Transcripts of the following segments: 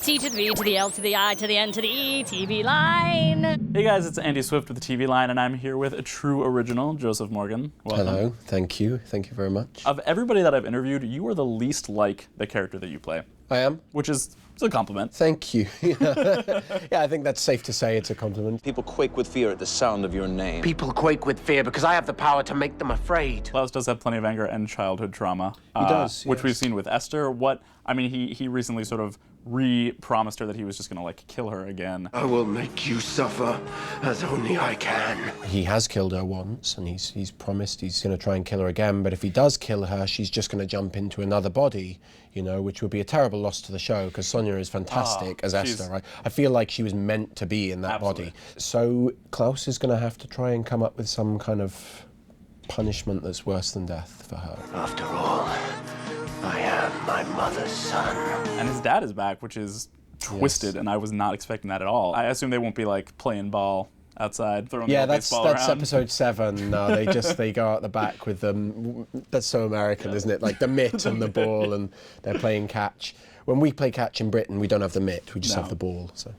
T to the V to the L to the I to the N to the E, TVLine. Hey guys, it's Andy Swift with the TVLine, and I'm here with a true original, Joseph Morgan. Welcome. Hello, thank you very much. Of everybody that I've interviewed, you are the least like the character that you play. I am? Which is a compliment. Thank you. Yeah, I think that's safe to say it's a compliment. People quake with fear at the sound of your name. People quake with fear because I have the power to make them afraid. Klaus does have plenty of anger and childhood trauma. He does, Which yes. we've seen with Esther. He recently sort of promised her that he was just gonna kill her again. I will make you suffer as only I can. He has killed her once, and he's promised he's going to try and kill her again, but if he does kill her, she's just going to jump into another body, which would be a terrible loss to the show, because Sonia is fantastic as Esther, right? I feel like she was meant to be in that body. So Klaus is going to have to try and come up with some kind of punishment that's worse than death for her. After all, I am my mother's son. And his dad is back, which is twisted, Yes. and I was not expecting that at all. I assume they won't be playing ball outside, throwing Yeah, the that's baseball around. episode 7. No, they go out the back with them. That's so American, isn't it? Like the mitt and the ball, and they're playing catch. When we play catch in Britain, we don't have the mitt, we just have the ball. So,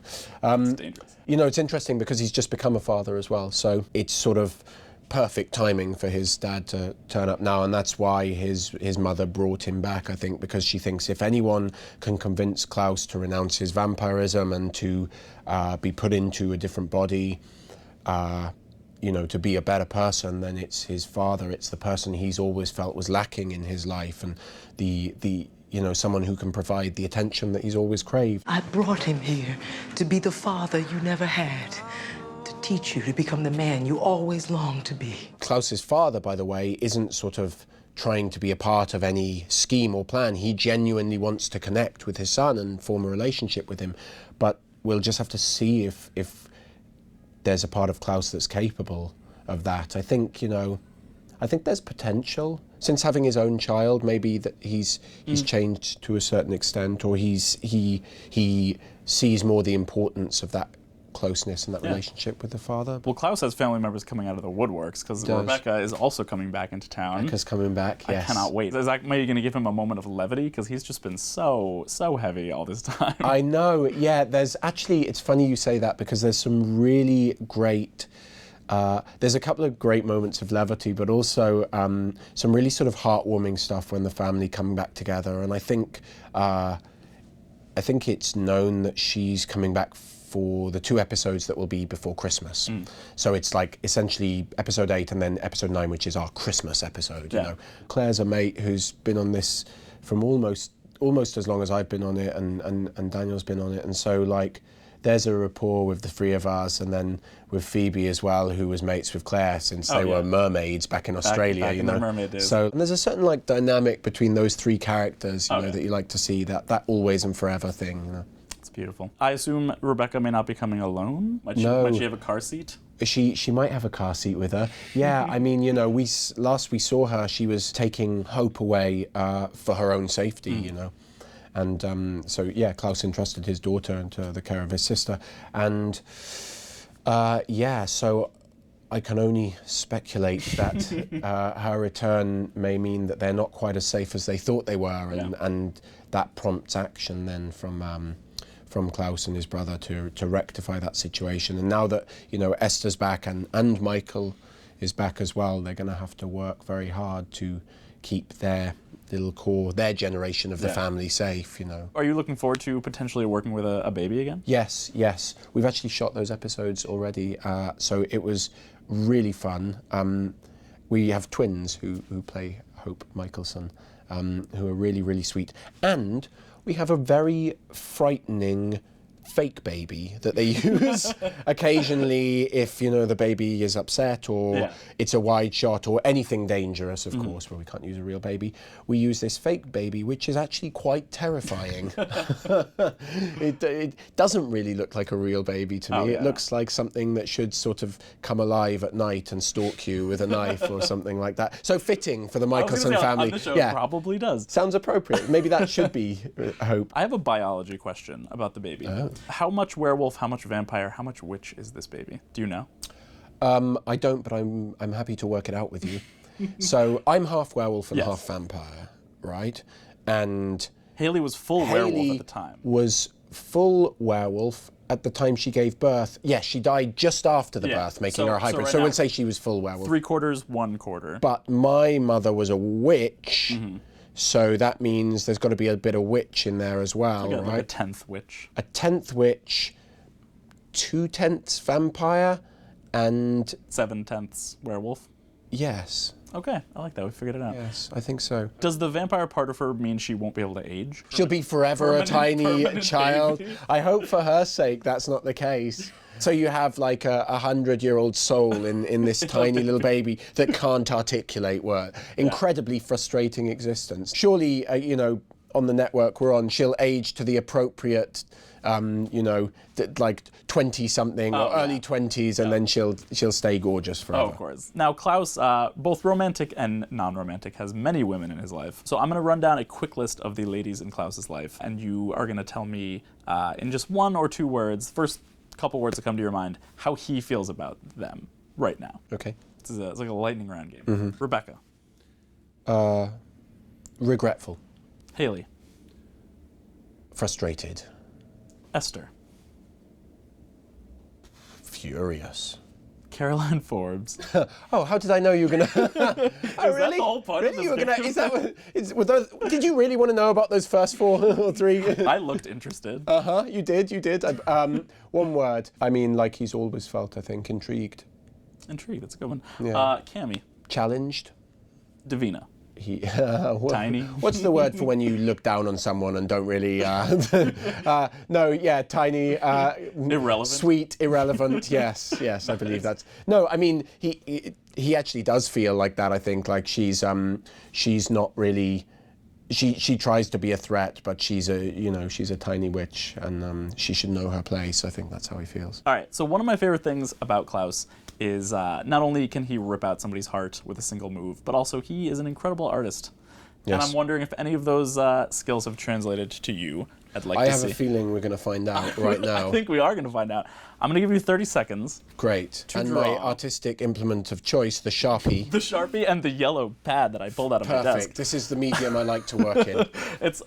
It's dangerous. It's interesting because he's just become a father as well. So it's sort of perfect timing for his dad to turn up now, and that's why his mother brought him back, I think, because she thinks if anyone can convince Klaus to renounce his vampirism and to be put into a different body, to be a better person, then it's his father. It's the person he's always felt was lacking in his life, and the someone who can provide the attention that he's always craved. I brought him here to be the father you never had, to teach you to become the man you always longed to be. Klaus's father, by the way, isn't sort of trying to be a part of any scheme or plan. He genuinely wants to connect with his son and form a relationship with him, but we'll just have to see if there's a part of Klaus that's capable of that. I think there's potential. Since having his own child, maybe that he's changed to a certain extent, or he sees more the importance of that closeness and that relationship with the father. Well, Klaus has family members coming out of the woodworks, because Rebecca is also coming back into town. Rebecca's coming back, yes. I cannot wait. Is that maybe going to give him a moment of levity? Because he's just been so heavy all this time. I know, yeah. It's funny you say that, because there's some really great... there's a couple of great moments of levity, but also some really sort of heartwarming stuff when the family come back together. And I think it's known that she's coming back for the 2 episodes that will be before Christmas. So it's like essentially episode 8 and then episode 9, which is our Christmas episode. Claire's a mate who's been on this from almost as long as I've been on it, and Daniel's been on it, and so there's a rapport with the 3 of us, and then with Phoebe as well, who was mates with Claire since they were mermaids back in Australia. Back in the mermaid days. So and there's a certain dynamic between those 3 characters, that you like to see, that always and forever thing. It's beautiful. I assume Rebecca may not be coming alone. Might she have a car seat? She might have a car seat with her. Yeah, I mean, last we saw her, she was taking Hope away for her own safety, And Klaus entrusted his daughter into the care of his sister. And so I can only speculate that her return may mean that they're not quite as safe as they thought they were, and that prompts action then from Klaus and his brother to rectify that situation. And now that, Esther's back and Michael is back as well, they're going to have to work very hard to keep their little core, their generation of the family safe, Are you looking forward to potentially working with a baby again? Yes. We've actually shot those episodes already, so it was really fun. We have twins who play Hope Michelson, who are really, really sweet. And we have a very frightening fake baby that they use occasionally if, the baby is upset or it's a wide shot or anything dangerous, of course, where we can't use a real baby. We use this fake baby, which is actually quite terrifying. It doesn't really look like a real baby to me. It looks like something that should sort of come alive at night and stalk you with a knife or something like that. So fitting for the Michelson family. On the show, probably does. Sounds appropriate. Maybe that should be Hope. I have a biology question about the baby. How much werewolf, how much vampire, how much witch is this baby? Do you know? I don't, but I'm happy to work it out with you. So I'm half werewolf and half vampire, right? And Haley was full werewolf at the time. Was full werewolf at the time she gave birth. Yes, she died just after the birth, making her a hybrid. So, right we'll say she was full werewolf. 3/4, 1/4. But my mother was a witch, so that means there's got to be a bit of witch in there as well, right? Like a 10th witch. A 10th witch, 2/10 vampire, and 7/10 werewolf. yes. Okay, I like that. We figured it out. Yes, I think so. Does the vampire part of her mean she won't be able to age? She'll be forever a tiny permanent child. baby. I hope for her sake that's not the case. So you have like a 100-year-old soul in this tiny little baby that can't articulate word. Incredibly frustrating existence. Surely, you know, on the network we're on, she'll age to the appropriate, you know, like 20-something or early 20s, and then she'll stay gorgeous forever. Oh, of course. Now, Klaus, both romantic and non-romantic, has many women in his life. So I'm going to run down a quick list of the ladies in Klaus's life, and you are going to tell me in just 1 or 2 words, first couple words that come to your mind, how he feels about them right now. Okay. It's like a lightning round game. Rebecca. Regretful. Haley. Frustrated. Esther. Furious. Caroline Forbes. Oh, how did I know you were gonna? Oh, really? that the whole point of Really, this you were gonna? game? Is that what? Were those? Did you really want to know about those first 4 or 3? I looked interested. You did. You did. One word. I mean, like he's always felt. I think intrigued. Intrigued, that's a good one. Yeah. Cami. Challenged. Davina. Tiny. What's the word for when you look down on someone and don't really? No, yeah, tiny. Irrelevant. Sweet, irrelevant. Yes, I believe that's. No, I mean he actually does feel like that. I think like she's not really. She tries to be a threat, but she's a tiny witch, and she should know her place. I think that's how he feels. All right, so one of my favorite things about Klaus is not only can he rip out somebody's heart with a single move, but also he is an incredible artist. Yes. And I'm wondering if any of those skills have translated to you. I'd like I to have see. a feeling we're going to find out right now. I think we are going to find out. I'm going to give you 30 seconds. Great. And draw. my artistic implement of choice, the Sharpie. The Sharpie and the yellow pad that I pulled out of my desk. Perfect. This is the medium I like to work in.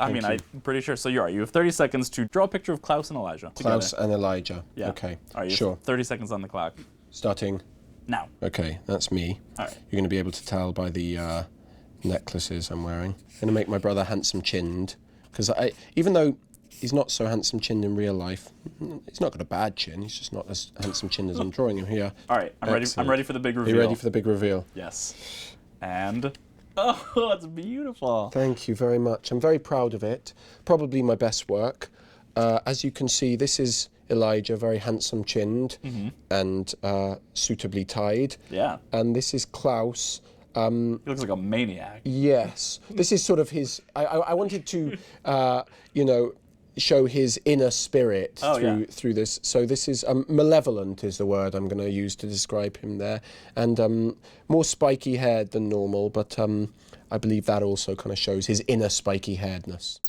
I'm pretty sure. So you have 30 seconds to draw a picture of Klaus and Elijah. Klaus together. and Elijah. Yeah. Okay. All right, Sure. 30 seconds on the clock. Starting Now. Okay, that's me. All right. You're going to be able to tell by the necklaces I'm wearing. I'm going to make my brother handsome chinned, because even though he's not so handsome chinned in real life, he's not got a bad chin. He's just not as handsome chinned as I'm drawing him here. All right, I'm ready. I'm ready for the big reveal. Are you ready for the big reveal? Yes. And oh, it's beautiful. Thank you very much. I'm very proud of it. Probably my best work. As you can see, this is Elijah, very handsome chinned and suitably tied. Yeah. And this is Klaus. He looks like a maniac. Yes. This is sort of his. I wanted to, show his inner spirit through this. So this is malevolent is the word I'm going to use to describe him there, and more spiky haired than normal, but I believe that also kind of shows his inner spiky hairedness.